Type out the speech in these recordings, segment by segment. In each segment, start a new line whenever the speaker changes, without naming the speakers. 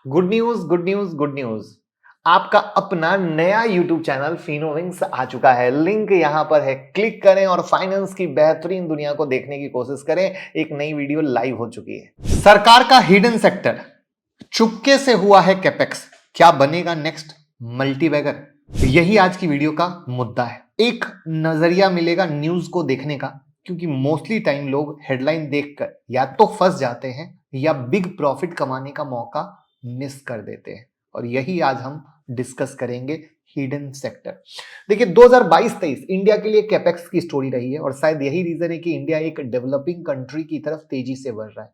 Good news good news good news. आपका अपना नया YouTube चैनल फिनोविंग्स आ चुका है। लिंक यहां पर है, क्लिक करें और फाइनेंस की बेहतरीन दुनिया को देखने की कोशिश करें। एक नई वीडियो लाइव हो चुकी है। सरकार का हिडन सेक्टर चुपके से हुआ है कैपेक्स। क्या बनेगा नेक्स्ट मल्टीबैगर? यही आज की वीडियो का मुद्दा है। एक नजरिया मिलेगा न्यूज को देखने का, क्योंकि मोस्टली टाइम लोग हेडलाइन देखकर या तो फंस जाते हैं या बिग प्रॉफिट कमाने का मौका मिस कर देते हैं। और यही आज हम डिस्कस करेंगे, हिडन सेक्टर। देखिए 2022-23 इंडिया के लिए कैपेक्स की स्टोरी रही है और शायद यही रीजन है कि इंडिया एक डेवलपिंग कंट्री की तरफ तेजी से बढ़ रहा है।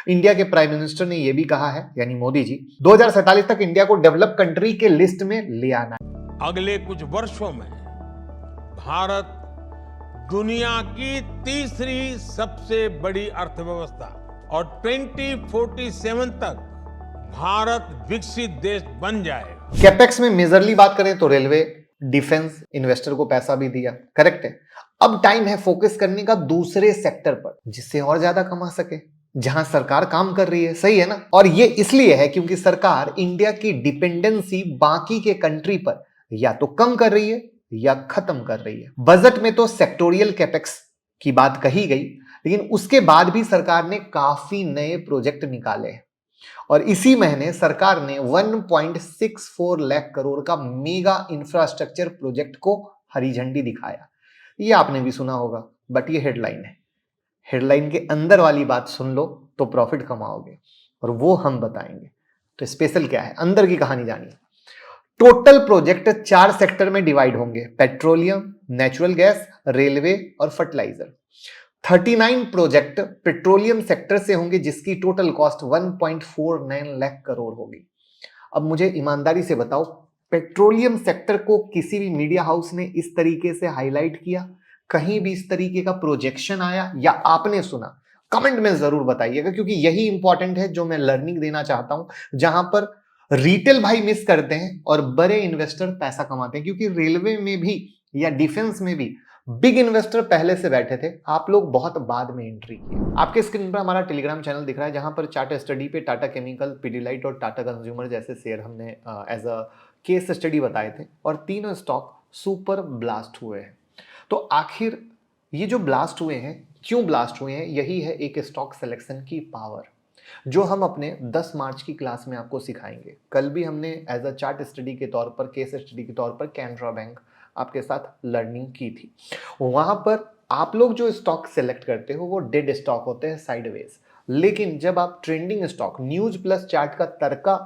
इंडिया के प्राइम मिनिस्टर ने यह भी कहा है, यानी मोदी जी, 2047 तक इंडिया को डेवलप कंट्री के लिस्ट में ले आना है।
अगले कुछ वर्षों में भारत दुनिया की तीसरी सबसे बड़ी अर्थव्यवस्था और 2047 तक भारत विकसित देश बन जाएगा।
कैपेक्स में मेजरली बात करें तो रेलवे, डिफेंस, इन्वेस्टर को पैसा भी दिया, करेक्ट है। अब टाइम है फोकस करने का दूसरे सेक्टर पर, जिससे और ज्यादा कमा सके, जहां सरकार काम कर रही है। सही है ना? और ये इसलिए है क्योंकि सरकार इंडिया की डिपेंडेंसी बाकी के कंट्री पर या तो कम कर रही है या खत्म कर रही है। बजट में तो सेक्टोरियल कैपेक्स की बात कही गई, लेकिन उसके बाद भी सरकार ने काफी नए प्रोजेक्ट निकाले हैं। और इसी महीने सरकार ने 1.64 लाख करोड़ का मेगा इंफ्रास्ट्रक्चर प्रोजेक्ट को हरी झंडी दिखाया। ये आपने भी सुना होगा, बट ये हेडलाइन है। हेडलाइन के अंदर वाली बात सुन लो तो प्रॉफिट कमाओगे, और वो हम बताएंगे। तो स्पेशल क्या है, अंदर की कहानी जानिए। टोटल प्रोजेक्ट 4 सेक्टर में डिवाइड होंगे: पेट्रोलियम, नेचुरल गैस, रेलवे और फर्टिलाइजर। 39 प्रोजेक्ट पेट्रोलियम सेक्टर से होंगे, जिसकी टोटल कॉस्ट 1.49 लाख करोड़ होगी। अब मुझे ईमानदारी से बताओ, पेट्रोलियम सेक्टर को किसी भी मीडिया हाउस ने इस तरीके से हाईलाइट किया? कहीं भी इस तरीके का प्रोजेक्शन आया या आपने सुना? कमेंट में जरूर बताइएगा, क्योंकि यही इंपॉर्टेंट है जो मैं लर्निंग देना चाहता हूं, जहां पर रिटेल भाई मिस करते हैं और बड़े इन्वेस्टर पैसा कमाते हैं। क्योंकि रेलवे में भी या डिफेंस में भी बिग इन्वेस्टर पहले से बैठे थे, आप लोग बहुत बाद में एंट्री किए। आपके स्क्रीन पर हमारा टेलीग्राम चैनल दिख रहा है, जहां पर चार्ट स्टडी पे टाटा केमिकल, पीडीलाइट और टाटा कंज्यूमर जैसे शेयर हमने एज अ केस स्टडी बताए थे, और तीनों स्टॉक सुपर ब्लास्ट हुए हैं। तो आखिर ये जो ब्लास्ट हुए हैं, क्यों ब्लास्ट हुए हैं? यही है एक स्टॉक सिलेक्शन की पावर, जो हम अपने 10 मार्च की क्लास में आपको सिखाएंगे। कल भी हमने एज अ चार्ट स्टडी के तौर पर, केस स्टडी के तौर पर कैनरा बैंक आपके साथ लर्निंग की थी। वहां पर आप लोग जो स्टॉक सेलेक्ट करते हो वो डेड स्टॉक होते हैं, साइडवेज। लेकिन जब आप trending stock, news plus chart का तड़का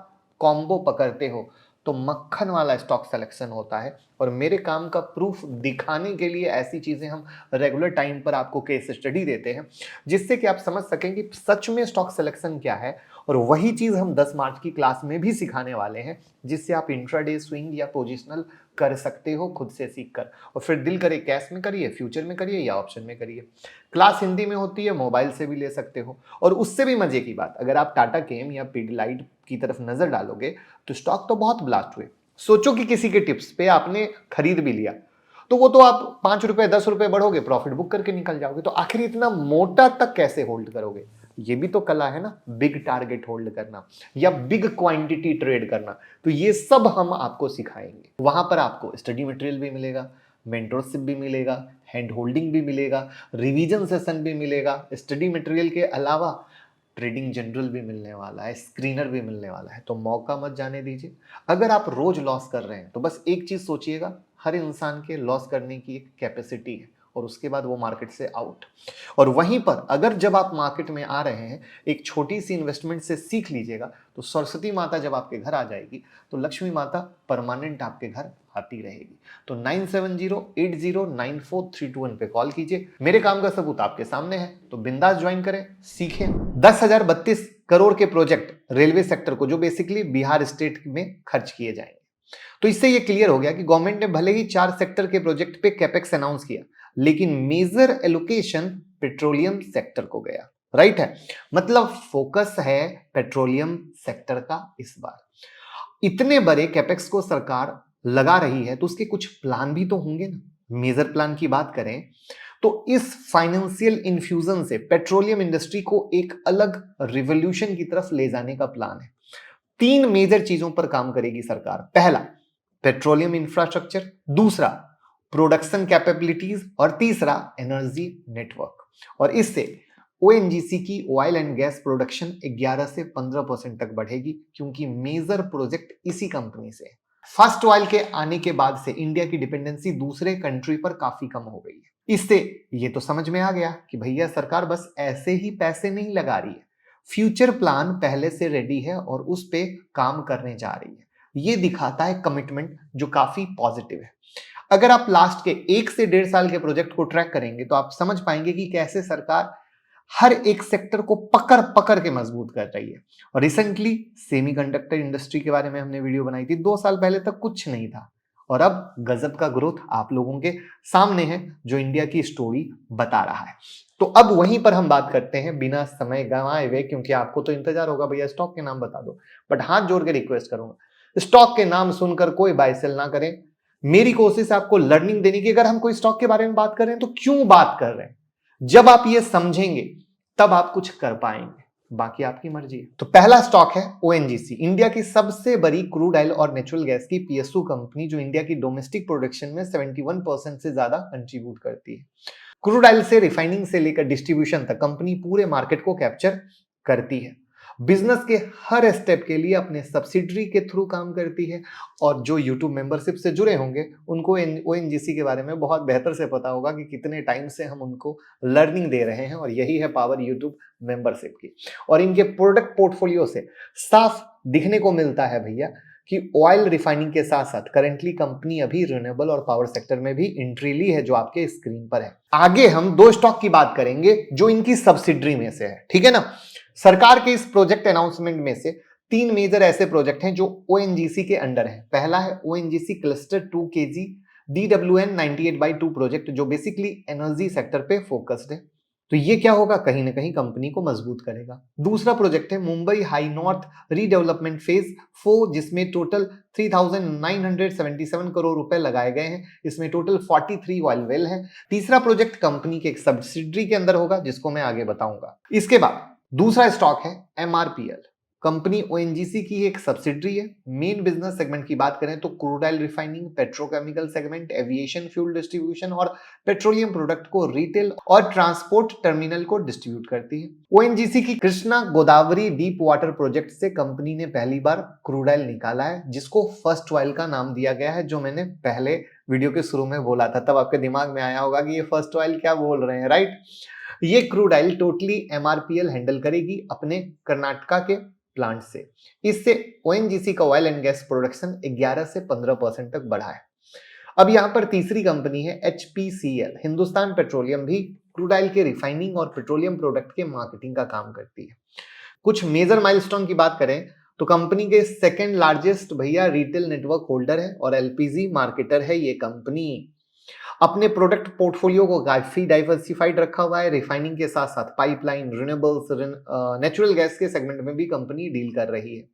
कॉम्बो पकड़ते हो, तो मक्खन वाला स्टॉक सिलेक्शन होता है। और मेरे काम का प्रूफ दिखाने के लिए ऐसी चीजें हम रेगुलर टाइम पर आपको केस स्टडी देते हैं, जिससे कि आप समझ सकें कि सच में स्टॉक सिलेक्शन क्या है। और वही चीज हम 10 मार्च की क्लास में भी सिखाने वाले हैं, जिससे आप इंट्राडे स्विंग या पोजिशनल कर सकते हो खुद से सीखकर। और फिर दिल करे कैश में करिए, फ्यूचर में करिए या ऑप्शन में करिए। क्लास हिंदी में होती है, मोबाइल से भी ले सकते हो। और उससे भी मजे की बात, अगर आप टाटा केम या पीडीलाइट की तरफ नजर डालोगे तो स्टॉक तो बहुत ब्लास्ट हुए। सोचो कि किसी के टिप्स पे आपने खरीद भी लिया, तो वो तो आप 5 रुपए 10 रुपए बढ़ोगे, प्रॉफिट बुक करके निकल जाओगे। तो आखिर इतना मोटा तक कैसे होल्ड करोगे? ये भी तो कला है ना, बिग टारगेट होल्ड करना या बिग क्वांटिटी ट्रेड करना। तो ये सब हम आपको सिखाएंगे। वहां पर आपको स्टडी मटेरियल भी मिलेगा, मेंटरशिप भी मिलेगा, हैंड होल्डिंग भी मिलेगा, रिवीजन सेशन भी मिलेगा। स्टडी मटेरियल के अलावा ट्रेडिंग जनरल भी मिलने वाला है, स्क्रीनर भी मिलने वाला है। तो मौका मत जाने दीजिए। अगर आप रोज लॉस कर रहे हैं तो बस एक चीज सोचिएगा, हर इंसान के लॉस करने की एक कैपेसिटी है, और उसके बाद वो मार्केट से आउट। और वहीं पर अगर जब आप मार्केट में आ रहे हैं, एक छोटी सी इन्वेस्टमेंट से सीख लीजिएगा, तो सरस्वती माता जब आपके घर आ जाएगी तो लक्ष्मी माता परमानेंट आपके घर आती रहेगी। तो 9708094321 पे कॉल कीजिए। मेरे काम का सबूत आपके सामने है, तो बिंदास ज्वाइन करें, सीखें। 10,032 करोड़ के प्रोजेक्ट रेलवे सेक्टर को, जो बेसिकली बिहार स्टेट में खर्च किए जाएंगे। तो इससे ये क्लियर हो गया कि गवर्नमेंट ने भले ही 4 सेक्टर के प्रोजेक्ट पे कैपेक्स अनाउंस किया, लेकिन मेजर एलोकेशन पेट्रोलियम सेक्टर को गया। राइट है, मतलब फोकस है पेट्रोलियम सेक्टर का इस बार। इतने बड़े कैपेक्स को सरकार लगा रही है तो उसके कुछ प्लान भी तो होंगे ना। मेजर प्लान की बात करें तो इस फाइनेंशियल इन्फ्यूजन से पेट्रोलियम इंडस्ट्री को एक अलग रिवॉल्यूशन की तरफ ले जाने का प्लान है। तीन मेजर चीजों पर काम करेगी सरकार। पहला, पेट्रोलियम इंफ्रास्ट्रक्चर, दूसरा प्रोडक्शन कैपेबिलिटीज और तीसरा एनर्जी नेटवर्क। और इससे ओएनजीसी की ऑयल एंड गैस प्रोडक्शन 11 से 15% तक बढ़ेगी, क्योंकि मेजर प्रोजेक्ट इसी कंपनी से। फर्स्ट ऑयल के आने के बाद से इंडिया की डिपेंडेंसी दूसरे कंट्री पर काफी कम हो गई है। इससे ये तो समझ में आ गया कि भैया सरकार बस ऐसे ही पैसे नहीं लगा रही है, फ्यूचर प्लान पहले से रेडी है और उस पे काम करने जा रही है। ये दिखाता है कमिटमेंट, जो काफी पॉजिटिव है। अगर आप लास्ट के 1 से 1.5 साल के प्रोजेक्ट को ट्रैक करेंगे तो आप समझ पाएंगे कि कैसे सरकार हर एक सेक्टर को पकड़ पकड़ के मजबूत कर रही है। और रिसेंटली सेमीकंडक्टर इंडस्ट्री के बारे में हमने वीडियो बनाई थी, 2 साल पहले तक कुछ नहीं था और अब गजब का ग्रोथ आप लोगों के सामने है, जो इंडिया की स्टोरी बता रहा है। तो अब वहीं पर हम बात करते हैं बिना समय गंवाए हुए, क्योंकि आपको तो इंतजार होगा भैया स्टॉक के नाम बता दो, बट हाथ जोड़ के रिक्वेस्ट करूंगा, स्टॉक के नाम सुनकर कोई बाय सेल ना करें। मेरी कोशिश है आपको लर्निंग देने की। अगर हम कोई स्टॉक के बारे में बात कर रहे हैं तो क्यों बात कर रहे हैं, जब आप ये समझेंगे तब आप कुछ कर पाएंगे, बाकी आपकी मर्जी है। तो पहला स्टॉक है ओएनजीसी, इंडिया की सबसे बड़ी क्रूड ऑयल और नेचुरल गैस की पीएसयू कंपनी, जो इंडिया की डोमेस्टिक प्रोडक्शन में 71% से ज्यादा कंट्रीब्यूट करती है। क्रूड ऑयल से रिफाइनिंग से लेकर डिस्ट्रीब्यूशन तक कंपनी पूरे मार्केट को कैप्चर करती है। बिजनेस के हर स्टेप के लिए अपने सब्सिडरी के थ्रू काम करती है। और जो यूट्यूब मेंबरशिप से जुड़े होंगे उनको ओएनजीसी के बारे में बहुत बेहतर से पता होगा कि कितने टाइम से हम उनको लर्निंग दे रहे हैं, और यही है पावर यूट्यूब मेंबरशिप की। और इनके प्रोडक्ट पोर्टफोलियो से साफ दिखने को मिलता है भैया कि ऑयल रिफाइनिंग के साथ साथ करेंटली कंपनी अभी रिन्यूएबल और पावर सेक्टर में भी एंट्री ली है, जो आपके स्क्रीन पर है। आगे हम 2 स्टॉक की बात करेंगे जो इनकी सब्सिडरी में से है, ठीक है ना। सरकार के इस प्रोजेक्ट अनाउंसमेंट में से 3 मेजर ऐसे प्रोजेक्ट हैं जो ओएनजीसी के अंडर हैं। पहला है ONGC cluster 2 KG DWN 98/2 project, जो बेसिकली एनर्जी सेक्टर पे फोकस्ड है। तो ये क्या होगा, कहीं ना कहीं कंपनी को मजबूत करेगा। दूसरा प्रोजेक्ट है Mumbai high north redevelopment phase 4, जिसमें टोटल 3,977 करोड़ रुपए लगाए गए हैं। इसमें टोटल 43 ऑयल वेल है। तीसरा प्रोजेक्ट कंपनी के एक सब्सिडरी के अंदर होगा, जिसको मैं आगे बताऊंगा। इसके बाद दूसरा स्टॉक है एमआरपीएल, कंपनी ओएनजीसी की एक सब्सिडरी है। मेन बिजनेस सेगमेंट की बात करें तो crude oil refining, petrochemical segment, aviation fuel distribution और पेट्रोलियम प्रोडक्ट को रिटेल और ट्रांसपोर्ट टर्मिनल को डिस्ट्रीब्यूट करती है। ओएनजीसी की Krishna Godavari deep water project से कंपनी ने पहली बार क्रूड ऑयल निकाला है, जिसको फर्स्ट ऑयल का नाम दिया गया है, जो मैंने पहले वीडियो के शुरू में बोला था। तब आपके दिमाग में आया होगा कि ये फर्स्ट ऑयल क्या बोल रहे हैं, राइट। ये crude oil totally MRPL handle करेगी अपने कर्नाटका के प्लांट से। इससे ओएनजीसी का ऑयल एंड गैस प्रोडक्शन 11 से 15% तक बढ़ा है। अब यहां पर तीसरी कंपनी है HPCL, हिंदुस्तान पेट्रोलियम, भी क्रूड ऑयल के रिफाइनिंग और पेट्रोलियम प्रोडक्ट के मार्केटिंग का काम करती है। कुछ मेजर माइलस्टोन की बात करें तो कंपनी के सेकेंड लार्जेस्ट भैया रिटेल नेटवर्क होल्डर है और एलपीजी मार्केटर है ये कंपनी। अपने प्रोडक्ट पोर्टफोलियो को काफी डाइवर्सिफाइड रखा हुआ है। रिफाइनिंग के साथ साथ पाइपलाइन, रिन्यूएबल्स, नेचुरल गैस के सेगमेंट में भी कंपनी डील कर रही है,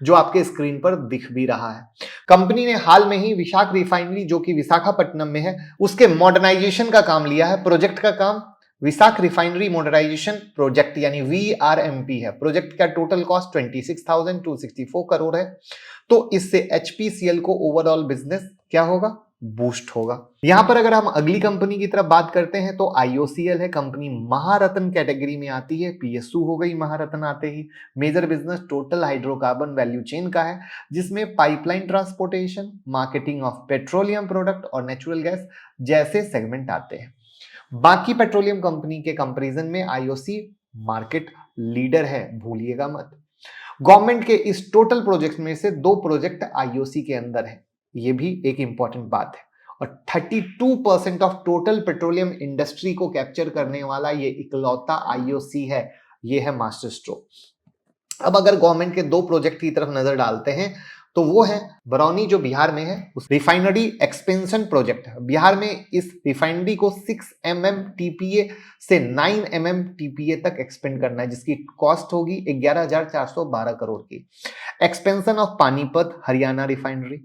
जो आपके स्क्रीन पर दिख भी रहा है। कंपनी ने हाल में ही विशाख रिफाइनरी, जो कि विशाखापट्टनम में है, उसके मॉडर्नाइजेशन का काम लिया है। प्रोजेक्ट का काम विशाख रिफाइनरी मॉडर्नाइजेशन प्रोजेक्ट यानी VRMP है। प्रोजेक्ट का टोटल कॉस्ट 26,264 करोड़ है। तो इससे HPCL को ओवरऑल बिजनेस क्या होगा, बूस्ट होगा। यहां पर अगर हम अगली कंपनी की तरफ बात करते हैं तो IOCL है, कंपनी महारत्न कैटेगरी में आती है। PSU हो गई महारत्न आते ही। Major business total hydrocarbon value chain का है, जिसमें pipeline transportation, marketing of petroleum product और नेचुरल गैस जैसे सेगमेंट आते हैं। बाकी पेट्रोलियम कंपनी के कंपैरिजन में IOC मार्केट लीडर है, भूलिएगा मत। गवर्नमेंट के इस टोटल प्रोजेक्ट में से 2 प्रोजेक्ट IOC के अंदर है, ये भी एक इंपॉर्टेंट बात है। और 32% ऑफ टोटल पेट्रोलियम इंडस्ट्री को कैप्चर करने वाला ये इकलौता IOC है, ये है मास्टर स्ट्रोक। अब अगर गवर्नमेंट के 2 प्रोजेक्ट की तरफ नजर डालते हैं तो वो है बरौनी, जो बिहार में है, उस रिफाइनरी एक्सपेंशन प्रोजेक्ट है। बिहार में इस रिफाइनरी को 6 MMTPA से 9 MMTPA तक एक्सपेंड करना है, जिसकी कॉस्ट होगी 11,412 करोड़ की। Expansion of Panipat Haryana refinery,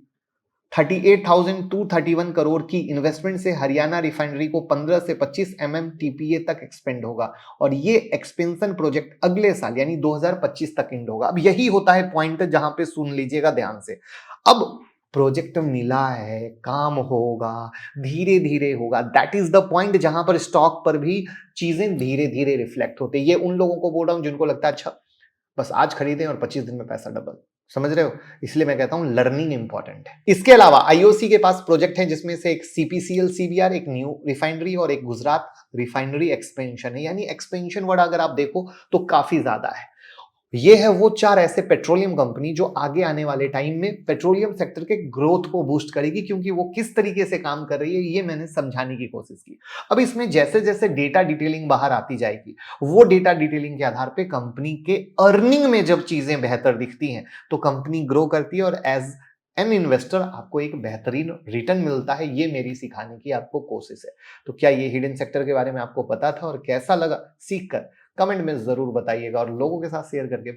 38,231 crore की इन्वेस्टमेंट से हरियाणा रिफाइनरी को 15 से 25 MMTPA तक एक्सपेंड होगा और ये एक्सपेंशन प्रोजेक्ट अगले साल यानी 2025 तक एंड होगा। अब यही होता है पॉइंट जहां पे सुन लीजिएगा ध्यान से। अब प्रोजेक्ट मिला है, काम होगा, धीरे धीरे होगा, दैट इज द पॉइंट जहां पर स्टॉक पर भी चीजें धीरे धीरे रिफ्लेक्ट होते हैं। ये उन लोगों को बोल रहा हूं जिनको लगता है अच्छा बस आज खरीदें और 25 दिन में पैसा डबल, समझ रहे हो? इसलिए मैं कहता हूं लर्निंग इंपॉर्टेंट है। इसके अलावा आईओसी के पास प्रोजेक्ट है जिसमें से एक CPCL CBR, एक न्यू रिफाइनरी और एक गुजरात रिफाइनरी एक्सपेंशन है। यानी एक्सपेंशन वर्ड अगर आप देखो तो काफी ज्यादा है। ये है वो 4 ऐसे पेट्रोलियम कंपनी जो आगे आने वाले टाइम में पेट्रोलियम सेक्टर के ग्रोथ को बूस्ट करेगी, क्योंकि वो किस तरीके से काम कर रही है ये मैंने समझाने की कोशिश की। अब इसमें जैसे जैसे डेटा डिटेलिंग बाहर आती जाएगी, वो डेटा डिटेलिंग के आधार पे कंपनी के अर्निंग में जब चीजें बेहतर दिखती हैं तो कंपनी ग्रो करती है और एज एन इन्वेस्टर आपको एक बेहतरीन रिटर्न मिलता है। ये मेरी सिखाने की आपको कोशिश है। तो क्या ये हिडन सेक्टर के बारे में आपको पता था और कैसा लगा सीख कर कमेंट में जरूर बताइएगा और लोगों के साथ शेयर करके